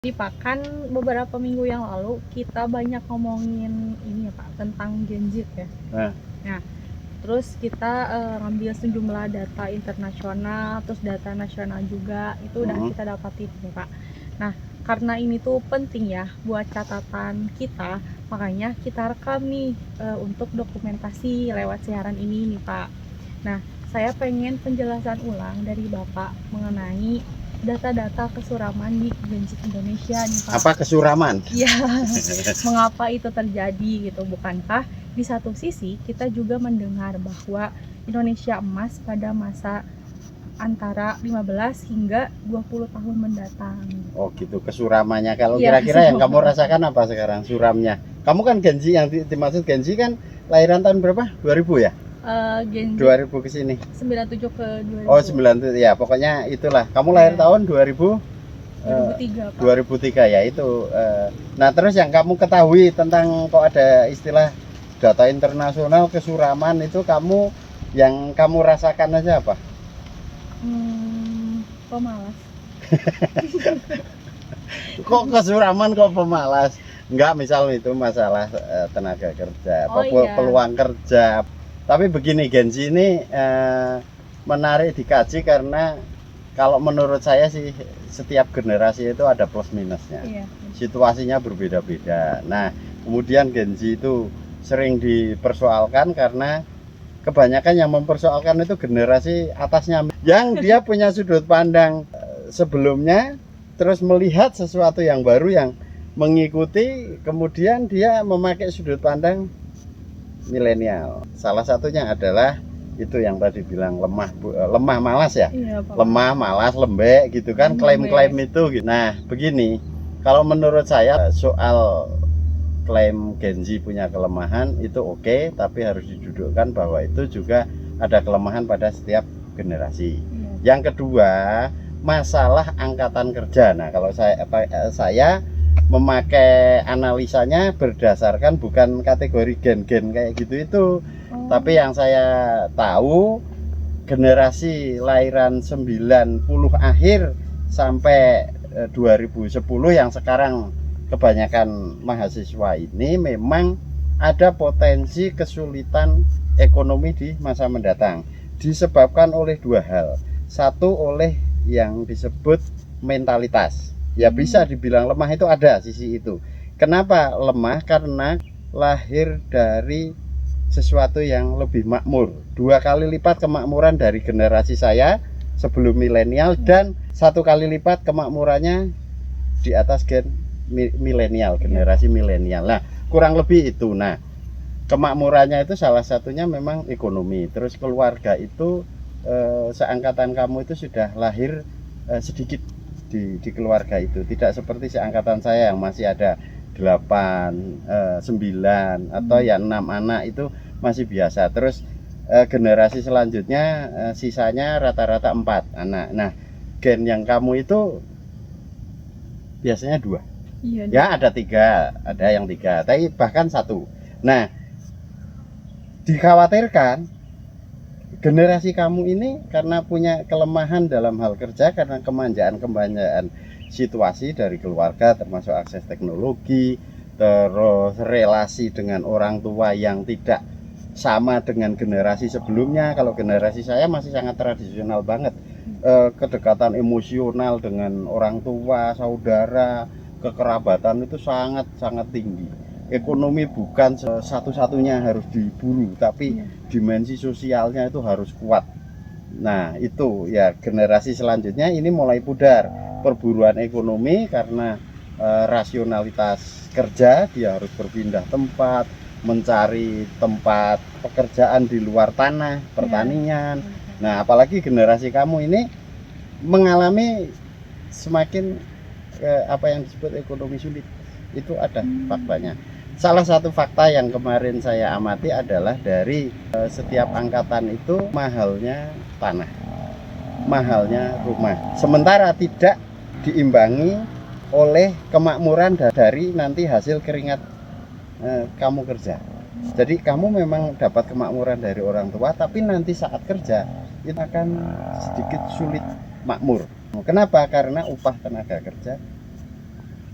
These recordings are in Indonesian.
Di Pakan beberapa minggu yang lalu kita banyak ngomongin ini ya Pak tentang Gen Z ya. Nah, terus kita ngambil sejumlah data internasional, terus data nasional juga itu udah kita dapatin ya Pak. Nah, karena ini tuh penting ya buat catatan kita, makanya kita rekam nih untuk dokumentasi lewat siaran ini nih Pak. Nah, saya pengen penjelasan ulang dari Bapak mengenai data-data kesuraman di Gen Z Indonesia nih Pak. Apa kesuraman? Iya, mengapa itu terjadi gitu? Bukankah di satu sisi kita juga mendengar bahwa Indonesia emas pada masa antara 15 hingga 20 tahun mendatang. Oh gitu, kesuramannya. Kalau Iya, kira-kira yang kamu rasakan apa sekarang suramnya? Kamu kan Gen Z, yang dimaksud Gen Z kan lahiran tahun berapa? 2000 ya? Gen Z 2000 ke sini. 97 ke 2000. Oh 97 ya, pokoknya itulah. Kamu lahir tahun 2000 2003 Pak. 2003 ya itu. Nah terus yang kamu ketahui tentang kok ada istilah data internasional kesuraman itu, yang kamu rasakan aja apa? Pemalas. Kok kesuraman kok pemalas? Enggak, misal itu masalah tenaga kerja, Iya. peluang kerja. Tapi begini, Gen Z ini menarik dikaji karena kalau menurut saya sih setiap generasi itu ada plus minusnya. Iya. Situasinya berbeda-beda. Nah, kemudian Gen Z itu sering dipersoalkan karena kebanyakan yang mempersoalkan itu generasi atasnya yang dia punya sudut pandang sebelumnya, terus melihat sesuatu yang baru yang mengikuti, kemudian dia memakai sudut pandang milenial. Salah satunya adalah itu yang tadi bilang lemah malas ya. Iya, Pak. Lemah, malas, lembek gitu kan, klaim-klaim itu gitu. Nah, begini, kalau menurut saya soal klaim Gen Z punya kelemahan itu oke, tapi harus didudukkan bahwa itu juga ada kelemahan pada setiap generasi. Yang kedua, masalah angkatan kerja. Nah, kalau saya memakai analisanya berdasarkan bukan kategori gen-gen kayak gitu itu, tapi yang saya tahu generasi lahiran 90 akhir sampai 2010 yang sekarang kebanyakan mahasiswa ini memang ada potensi kesulitan ekonomi di masa mendatang, disebabkan oleh dua hal. Satu, oleh yang disebut mentalitas. Ya bisa dibilang lemah, itu ada sisi itu. Kenapa lemah? Karena lahir dari sesuatu yang lebih makmur, 2 kali lipat kemakmuran dari generasi saya sebelum milenial, dan 1 kali lipat kemakmurannya di atas gen milenial, generasi milenial. Nah, kurang lebih itu. Nah, kemakmurannya itu salah satunya memang ekonomi. Terus keluarga itu seangkatan kamu itu sudah lahir sedikit di keluarga itu, tidak seperti seangkatan saya yang masih ada 8, 9 atau ya 6 anak, itu masih biasa. Terus generasi selanjutnya sisanya rata-rata 4 anak. Nah, gen yang kamu itu biasanya 2. Iya, ya ada 3, ada yang 3, tapi bahkan 1. Nah, dikhawatirkan generasi kamu ini karena punya kelemahan dalam hal kerja, karena kemanjaan situasi dari keluarga, termasuk akses teknologi, terus relasi dengan orang tua yang tidak sama dengan generasi sebelumnya. Kalau generasi saya masih sangat tradisional banget, kedekatan emosional dengan orang tua, saudara, kekerabatan itu sangat tinggi. Ekonomi bukan satu-satunya harus diburu, tapi dimensi sosialnya itu harus kuat. Nah, itu ya generasi selanjutnya ini mulai pudar perburuan ekonomi karena rasionalitas kerja, dia harus berpindah tempat, mencari tempat pekerjaan di luar tanah, pertanian. Nah, apalagi generasi kamu ini mengalami semakin apa yang disebut ekonomi sulit. Itu ada faktanya. Salah satu fakta yang kemarin saya amati adalah dari setiap angkatan itu mahalnya tanah, mahalnya rumah, sementara tidak diimbangi oleh kemakmuran dari nanti hasil keringat kamu kerja. Jadi kamu memang dapat kemakmuran dari orang tua, tapi nanti saat kerja itu akan sedikit sulit makmur. Kenapa? Karena upah tenaga kerja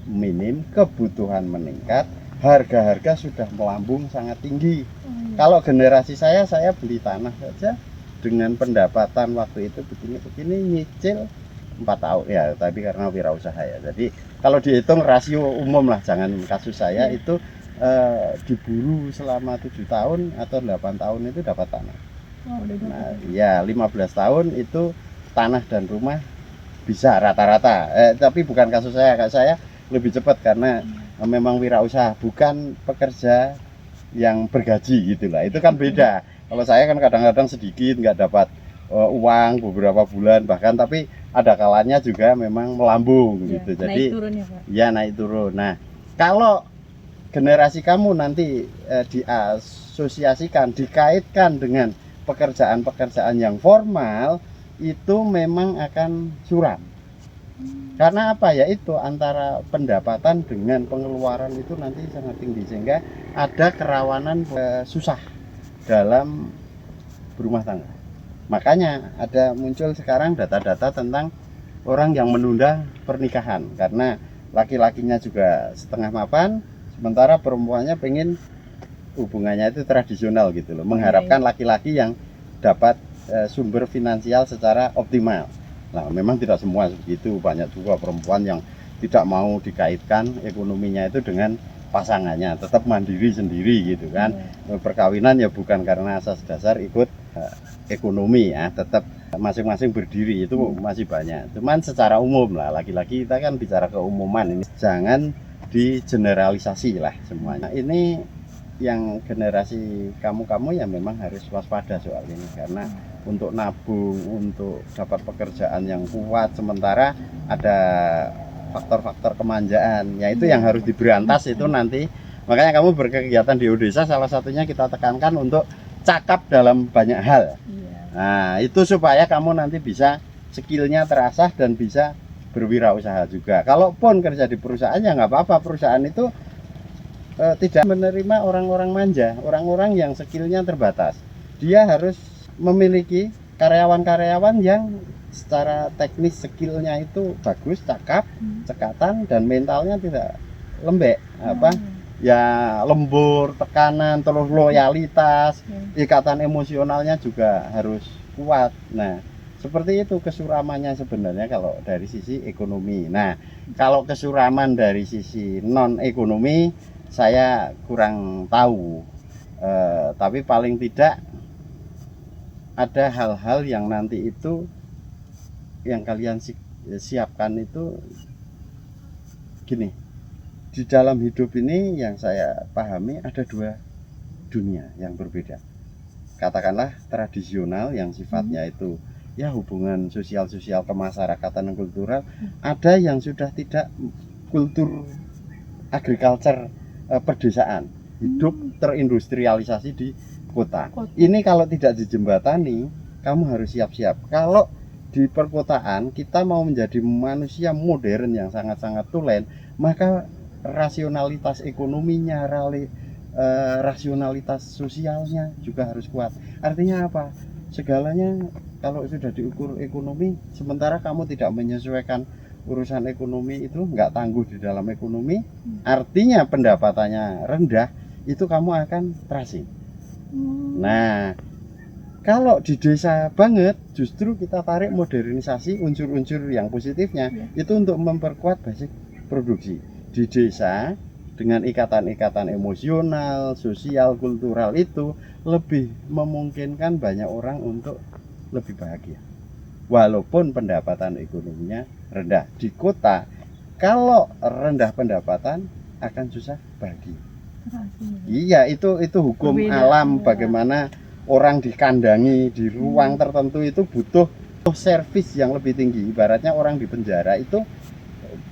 minim, kebutuhan meningkat, harga-harga sudah melambung sangat tinggi. Kalau generasi saya beli tanah saja dengan pendapatan waktu itu begini-begini, nyicil 4 tahun ya, tapi karena wirausaha ya. Jadi kalau dihitung rasio umum lah, jangan kasus saya itu diburu selama 7 tahun atau 8 tahun itu dapat tanah. Nah, ya 15 tahun itu tanah dan rumah bisa rata-rata. Tapi bukan kasus saya, kasus saya lebih cepat karena memang wirausaha, bukan pekerja yang bergaji gitulah. Itu kan beda. Kalau saya kan kadang-kadang sedikit nggak dapat uang beberapa bulan bahkan, tapi ada kalanya juga memang melambung gitu. Jadi naik turun ya, Pak? Ya naik turun. Nah, kalau generasi kamu nanti diasosiasikan, dikaitkan dengan pekerjaan-pekerjaan yang formal, itu memang akan suram. Karena apa ya, itu antara pendapatan dengan pengeluaran itu nanti sangat tinggi, sehingga ada kerawanan susah dalam berumah tangga. Makanya ada muncul sekarang data-data tentang orang yang menunda pernikahan karena laki-lakinya juga setengah mapan, sementara perempuannya pengen hubungannya itu tradisional gitu loh, mengharapkan laki-laki yang dapat sumber finansial secara optimal. Nah, memang tidak semua begitu, banyak juga perempuan yang tidak mau dikaitkan ekonominya itu dengan pasangannya, tetap mandiri sendiri gitu kan. Perkawinan ya bukan karena asas dasar ikut ekonomi ya, tetap masing-masing berdiri, itu masih banyak. Cuman secara umum lah, laki-laki kita kan bicara keumuman, ini jangan digeneralisasi lah semuanya. Ini yang generasi kamu-kamu ya memang harus waspada soal ini, karena untuk nabung, untuk dapat pekerjaan yang kuat, sementara ada faktor-faktor kemanjaan, ya itu yang harus diberantas itu nanti. Makanya kamu berkegiatan di Odesa, salah satunya kita tekankan untuk cakap dalam banyak hal. Nah, itu supaya kamu nanti bisa skillnya terasah dan bisa berwirausaha juga. Kalaupun kerja di perusahaan ya nggak apa-apa, perusahaan itu tidak menerima orang-orang manja, orang-orang yang skillnya terbatas. Dia harus memiliki karyawan-karyawan yang secara teknis skillnya itu bagus, cakap, cekatan, dan mentalnya tidak lembek, ya lembur, tekanan, terus loyalitas, ikatan emosionalnya juga harus kuat. Nah, seperti itu kesuramannya sebenarnya kalau dari sisi ekonomi. Nah, kalau kesuraman dari sisi non ekonomi saya kurang tahu, tapi paling tidak ada hal-hal yang nanti itu yang kalian siapkan itu gini. Di dalam hidup ini yang saya pahami ada dua dunia yang berbeda. Katakanlah tradisional yang sifatnya itu ya hubungan sosial-sosial kemasyarakatan dan kultural. Ada yang sudah tidak kultur agriculture, perdesaan, hidup terindustrialisasi di kota. Ini kalau tidak dijembatani, kamu harus siap-siap. Kalau di perkotaan kita mau menjadi manusia modern yang sangat-sangat tulen, maka rasionalitas ekonominya, rasionalitas sosialnya juga harus kuat. Artinya apa? Segalanya kalau sudah diukur ekonomi, sementara kamu tidak menyesuaikan urusan ekonomi itu, nggak tangguh di dalam ekonomi, artinya pendapatannya rendah, itu kamu akan terasing. Nah, kalau di desa banget, justru kita tarik modernisasi unsur-unsur yang positifnya, itu untuk memperkuat basis produksi. Di desa, dengan ikatan-ikatan emosional, sosial, kultural itu lebih memungkinkan banyak orang untuk lebih bahagia. Walaupun pendapatan ekonominya rendah. Di kota, kalau rendah pendapatan akan susah bahagia. Iya, itu hukum alam. Bagaimana orang dikandangi di ruang tertentu itu butuh servis yang lebih tinggi. Ibaratnya orang di penjara itu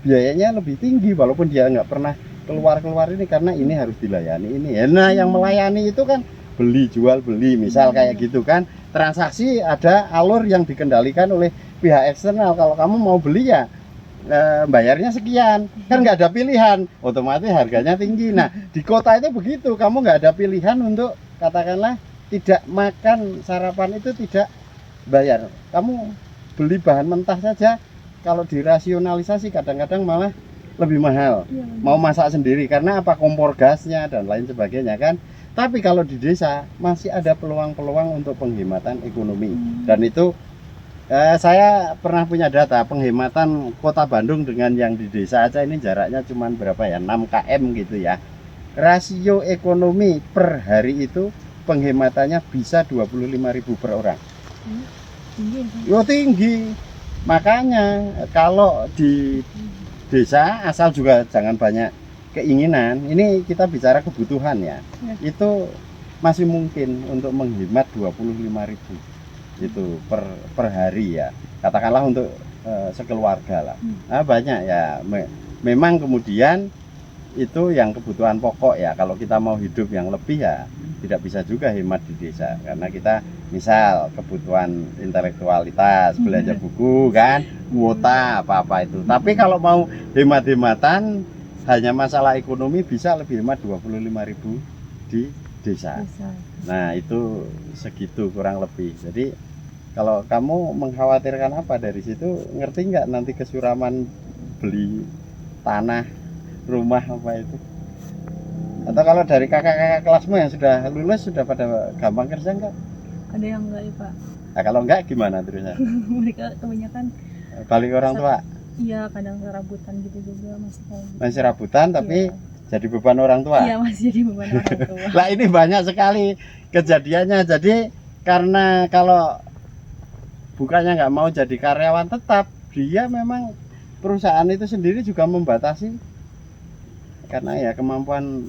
biayanya lebih tinggi walaupun dia nggak pernah keluar ini, karena ini harus dilayani ini. Nah, yang melayani itu kan beli jual beli, misal kayak gitu kan. Transaksi ada alur yang dikendalikan oleh pihak eksternal. Kalau kamu mau beli ya bayarnya sekian, kan nggak ada pilihan, otomatis harganya tinggi. Nah, di kota itu begitu, kamu nggak ada pilihan untuk katakanlah tidak makan sarapan itu tidak bayar. Kamu beli bahan mentah saja, kalau dirasionalisasi kadang-kadang malah lebih mahal. Iya, Mau masak sendiri karena apa, kompor gasnya dan lain sebagainya kan. Tapi kalau di desa masih ada peluang-peluang untuk penghematan ekonomi. Dan itu saya pernah punya data penghematan kota Bandung dengan yang di desa aja ini jaraknya cuma berapa ya, 6 km gitu ya. Rasio ekonomi per hari itu penghematannya bisa 25.000 per orang. tinggi. Yo tinggi. Makanya kalau di desa asal juga jangan banyak keinginan, ini kita bicara kebutuhan ya. Itu masih mungkin untuk menghemat 25.000 itu per hari ya. Katakanlah untuk sekeluarga lah. Nah, banyak ya. Memang kemudian itu yang kebutuhan pokok ya. Kalau kita mau hidup yang lebih ya tidak bisa juga hemat di desa karena kita misal kebutuhan intelektualitas, belanja buku kan, kuota apa-apa itu. Tapi kalau mau hemat-hematan hanya masalah ekonomi bisa lebih hemat 25.000 di desa. Nah itu segitu kurang lebih. Jadi kalau kamu mengkhawatirkan apa dari situ, ngerti nggak nanti kesuraman beli tanah, rumah apa itu? Atau kalau dari kakak-kakak kelasmu yang sudah lulus sudah pada gampang kerja nggak? Ada yang enggak ya Pak? Nah, kalau nggak gimana terusnya? Mereka kebanyakan Balik ke orang tua? iya kadang serabutan gitu juga Masih rabutan tapi iya. jadi beban orang tua? Iya masih jadi beban orang tua. Lah ini banyak sekali kejadiannya. Jadi karena kalau bukannya nggak mau jadi karyawan tetap, dia memang perusahaan itu sendiri juga membatasi karena ya kemampuan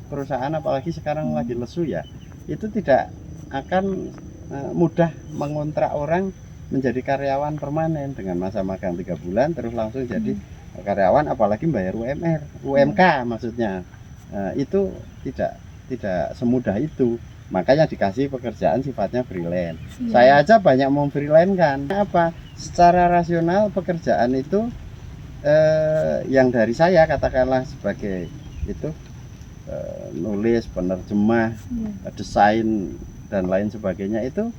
perusahaan apalagi sekarang lagi lesu ya, itu tidak akan mudah mengontrak orang menjadi karyawan permanen dengan masa magang 3 bulan terus langsung jadi karyawan, apalagi bayar UMK maksudnya. Itu tidak semudah itu. Makanya dikasih pekerjaan sifatnya freelance. Saya aja banyak mau freelance kan. Apa? Secara rasional pekerjaan itu yang dari saya katakanlah sebagai itu nulis, penerjemah, desain dan lain sebagainya itu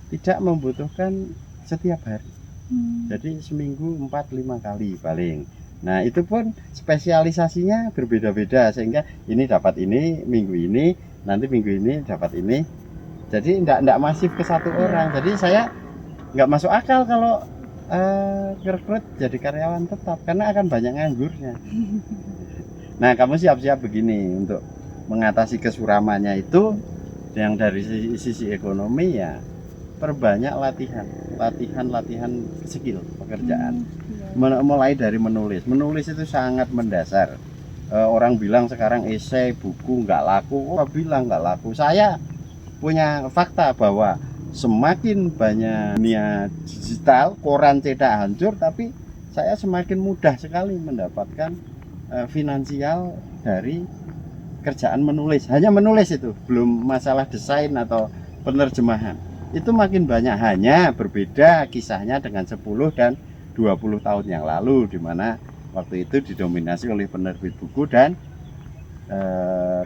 tidak membutuhkan setiap hari. Jadi seminggu 4-5 kali paling. Nah itu pun spesialisasinya berbeda-beda sehingga ini dapat ini minggu ini, nanti minggu ini dapat ini. Jadi enggak masif ke satu orang. Jadi saya nggak masuk akal kalau rekrut jadi karyawan tetap karena akan banyak nganggurnya. Nah kamu siap-siap begini untuk mengatasi kesuramannya itu yang dari sisi ekonomi ya, perbanyak latihan skill pekerjaan. Mulai dari menulis itu sangat mendasar. Orang bilang sekarang esai buku nggak laku, orang bilang nggak laku. Saya punya fakta bahwa semakin banyak dunia digital, koran cetak hancur, tapi saya semakin mudah sekali mendapatkan finansial dari kerjaan menulis. Hanya menulis itu, belum masalah desain atau penerjemahan. Itu makin banyak, hanya berbeda kisahnya dengan 10 dan 20 tahun yang lalu, di mana waktu itu didominasi oleh penerbit buku dan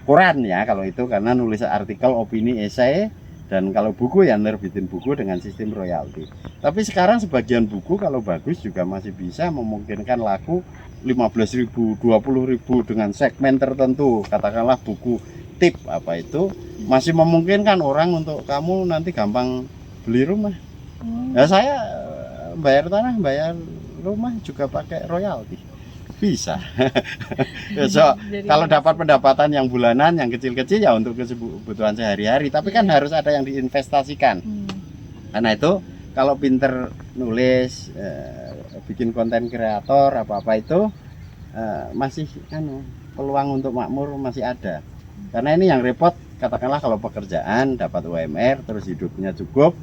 koran ya kalau itu, karena nulis artikel, opini, esai, dan kalau buku ya nerbitin buku dengan sistem royalti. Tapi sekarang sebagian buku kalau bagus juga masih bisa memungkinkan laku 15.000, 20.000 dengan segmen tertentu. Katakanlah buku tip apa itu masih memungkinkan orang untuk kamu nanti gampang beli rumah. Ya saya bayar tanah, bayar rumah juga pakai royalti. Bisa. So, kalau dapat pendapatan yang bulanan yang kecil-kecil ya untuk kebutuhan sehari-hari, tapi kan harus ada yang diinvestasikan. Karena itu kalau pinter nulis, bikin konten kreator apa-apa itu masih peluang untuk makmur masih ada. Karena ini yang repot, katakanlah kalau pekerjaan dapat UMR terus hidupnya cukup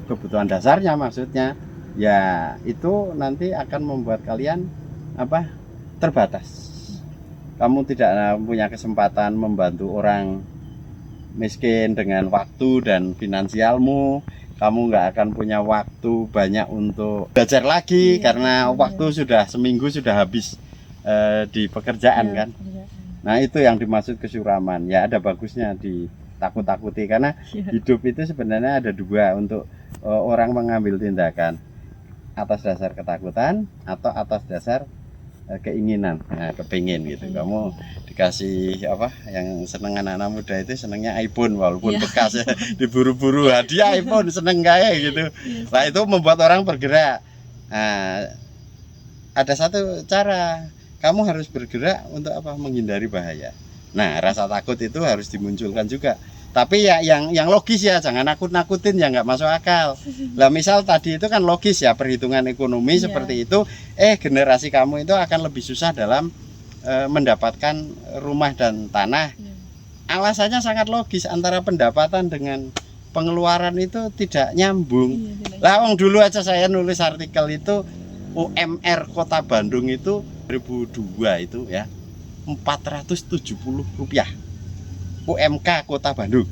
kebutuhan dasarnya maksudnya, ya itu nanti akan membuat kalian terbatas. Kamu tidak punya kesempatan membantu orang miskin dengan waktu dan finansialmu. Kamu nggak akan punya waktu banyak untuk belajar lagi karena waktu sudah seminggu sudah habis di pekerjaan kan. Nah itu yang dimaksud kesuraman. Ya ada bagusnya ditakut-takuti karena hidup itu sebenarnya ada dua untuk orang mengambil tindakan. atas dasar ketakutan atau atas dasar keinginan, nah, kepingin gitu. Kamu dikasih apa yang seneng anak-anak muda itu senengnya iPhone walaupun bekas ya, diburu-buru hadiah iPhone seneng kayak gitu. Nah itu membuat orang bergerak. Nah, ada satu cara, kamu harus bergerak untuk apa? Menghindari bahaya. Nah rasa takut itu harus dimunculkan juga. Tapi ya yang logis ya, jangan nakut-nakutin ya, nggak masuk akal. Lah misal tadi itu kan logis ya, perhitungan ekonomi seperti itu. Generasi kamu itu akan lebih susah dalam mendapatkan rumah dan tanah. Alasannya sangat logis, antara pendapatan dengan pengeluaran itu tidak nyambung. Lah wong dulu aja saya nulis artikel itu UMR Kota Bandung itu 2002 itu ya Rp470. UMK Kota Bandung.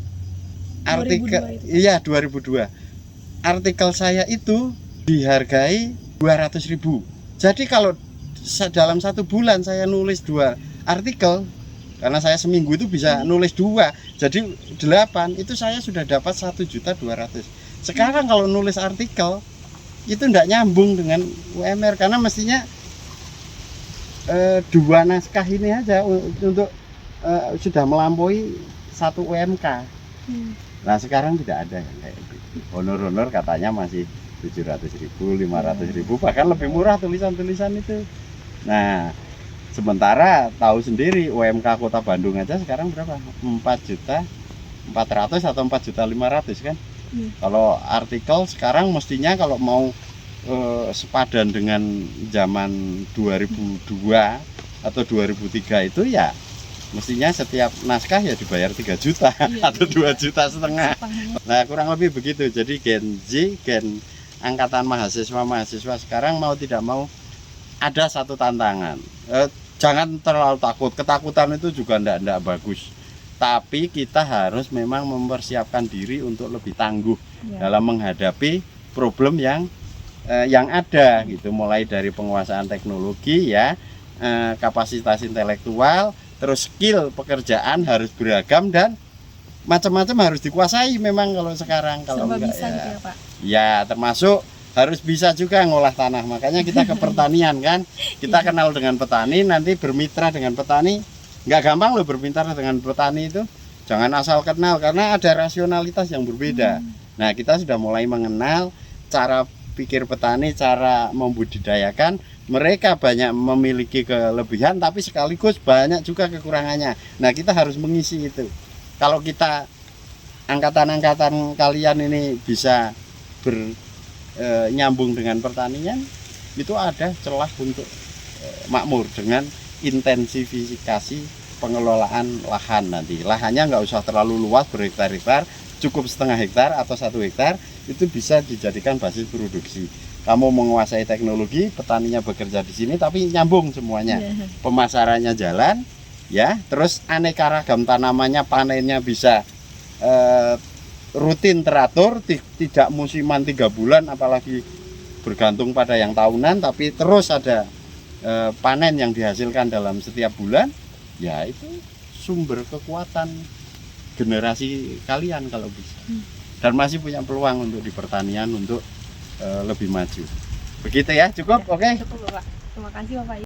Artikel 2002 iya 2002. Artikel saya itu dihargai 200.000. Jadi kalau dalam 1 bulan saya nulis 2 artikel, karena saya seminggu itu bisa nulis 2, jadi 8, itu saya sudah dapat 1.200.000. Sekarang kalau nulis artikel itu tidak nyambung dengan UMR, karena mestinya 2 naskah ini aja untuk sudah melampaui 1 UMK. Nah sekarang tidak ada yang kayak gitu. Honor-honor katanya masih 700.000, 500.000, bahkan lebih murah tulisan-tulisan itu. Nah sementara tahu sendiri UMK Kota Bandung aja sekarang berapa? 4.400.000 atau 4.500.000 kan? Kalau artikel sekarang mestinya kalau mau sepadan dengan zaman 2002 atau 2003 itu ya mestinya setiap naskah ya dibayar 3 juta atau 2,5 juta. Nah kurang lebih begitu. Jadi Gen Z, gen angkatan mahasiswa sekarang mau tidak mau ada satu tantangan. Jangan terlalu takut. Ketakutan itu juga tidak bagus. Tapi kita harus memang mempersiapkan diri untuk lebih tangguh dalam menghadapi problem yang ada gitu. Mulai dari penguasaan teknologi ya, kapasitas intelektual, terus skill pekerjaan harus beragam dan macam-macam harus dikuasai memang kalau sekarang. Kalau enggak bisa ya, gitu ya, Pak? Ya termasuk harus bisa juga ngolah tanah. Makanya kita ke pertanian kan, kita kenal dengan petani, nanti bermitra dengan petani. Nggak gampang loh bermitra dengan petani itu, jangan asal kenal, karena ada rasionalitas yang berbeda. Nah kita sudah mulai mengenal cara pikir petani, cara membudidayakan. Mereka banyak memiliki kelebihan tapi sekaligus banyak juga kekurangannya. Nah kita harus mengisi itu. Kalau kita angkatan-angkatan kalian ini bisa nyambung dengan pertanian, itu ada celah untuk makmur dengan intensifikasi pengelolaan lahan. Nanti lahannya nggak usah terlalu luas berhektar-hektar, cukup setengah hektar atau 1 hektar, itu bisa dijadikan basis produksi. Kamu menguasai teknologi, petaninya bekerja di sini, tapi nyambung semuanya. Pemasarannya jalan, ya. Terus aneka ragam tanamannya, panennya bisa rutin teratur, tidak musiman 3 bulan, apalagi bergantung pada yang tahunan, tapi terus ada panen yang dihasilkan dalam setiap bulan. Ya itu sumber kekuatan generasi kalian kalau bisa. Dan masih punya peluang untuk di pertanian untuk lebih maju. Begitu ya, cukup? Oke. Cukup, Bapak. Terima kasih, Bapak.